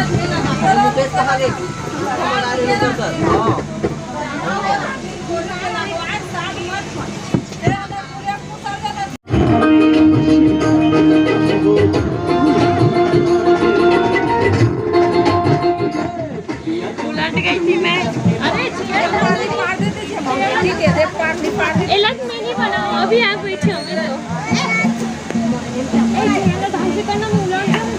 मुकेश कहाँ गई? उलट गई थी मैं। अरे अलग में नहीं बनाओ, अभी आप बैठे होंगे तो ढंग से करना उलट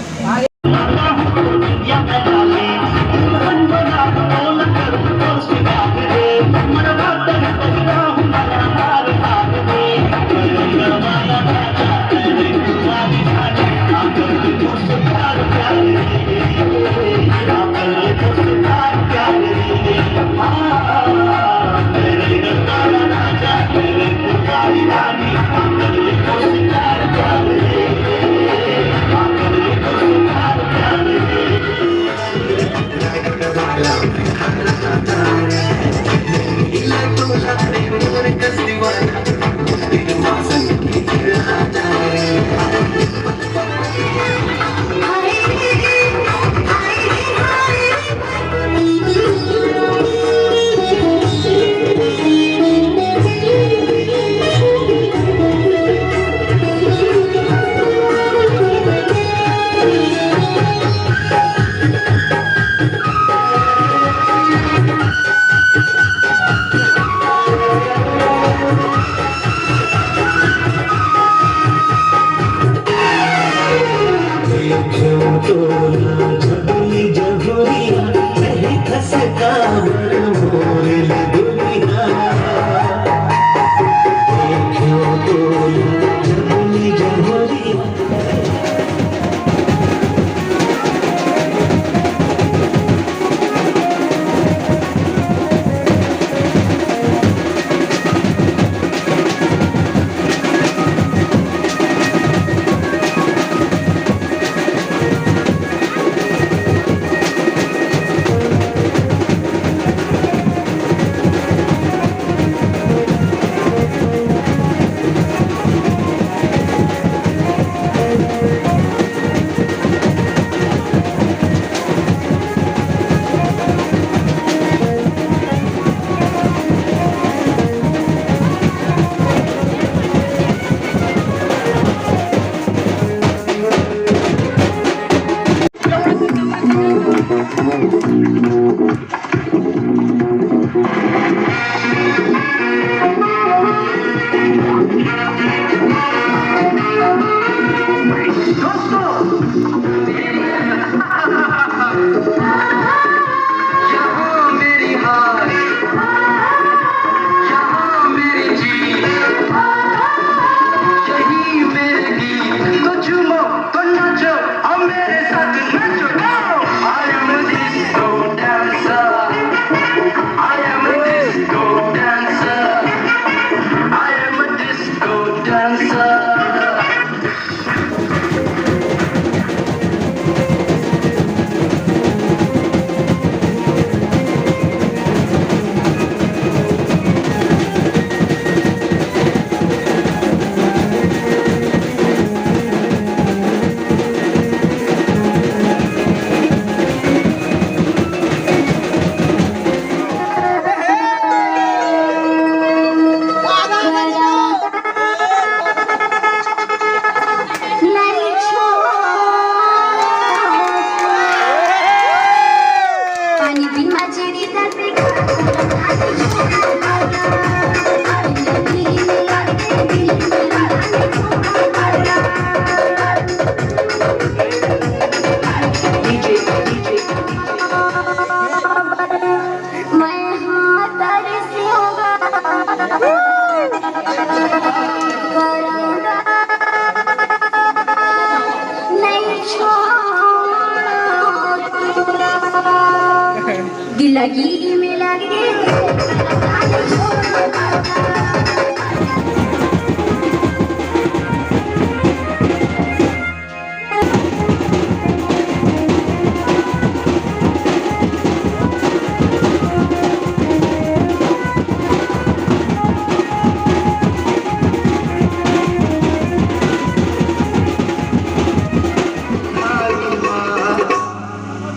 lagi me lagi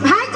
भाई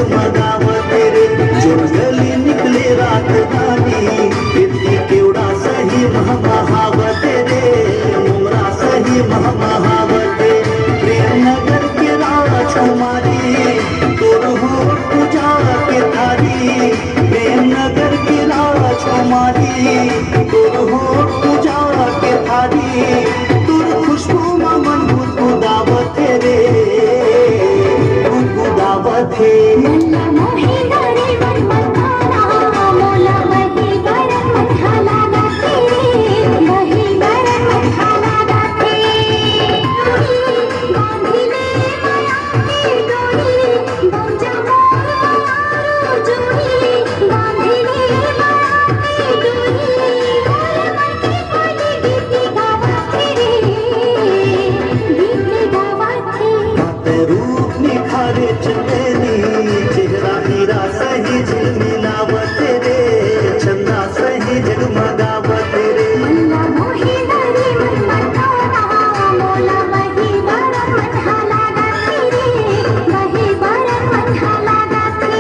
झगमगावते रे जोगली निकले रात रानी इतकी केवडा सही महावते रे मुमरा सही महावते प्रेमनगर के राजकुमारी तोर हो पूजा के थारी प्रेमनगर की राजकुमारी तोर हो पूजा के थारी तोर खुशबू मन गुदगुदावत रे गुदगुदावत है मोला मोहे गारे मन मखाना मोला वही बरन मखाना गाते वही बरन मखाना गाते बांधिले माया की डोरी बंजा मोरो जोड़ी बांधिले माया की डोरी मोरे मन की बोली गीत गावते रे गीत गावते रूप निखारे चंदेली चेहरा हीरा सही झिलमिलावत रे चंदा सही जगमगावत रे मोला मोहे गारे मन मखाना मोला वही बरन मखाना गाते रे वही बरन मखाना गाते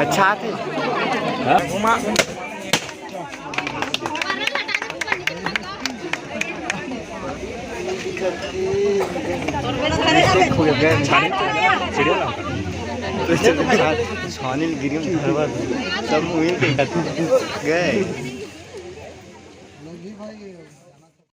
अच्छा थे छानील गिरी सब मिल के गए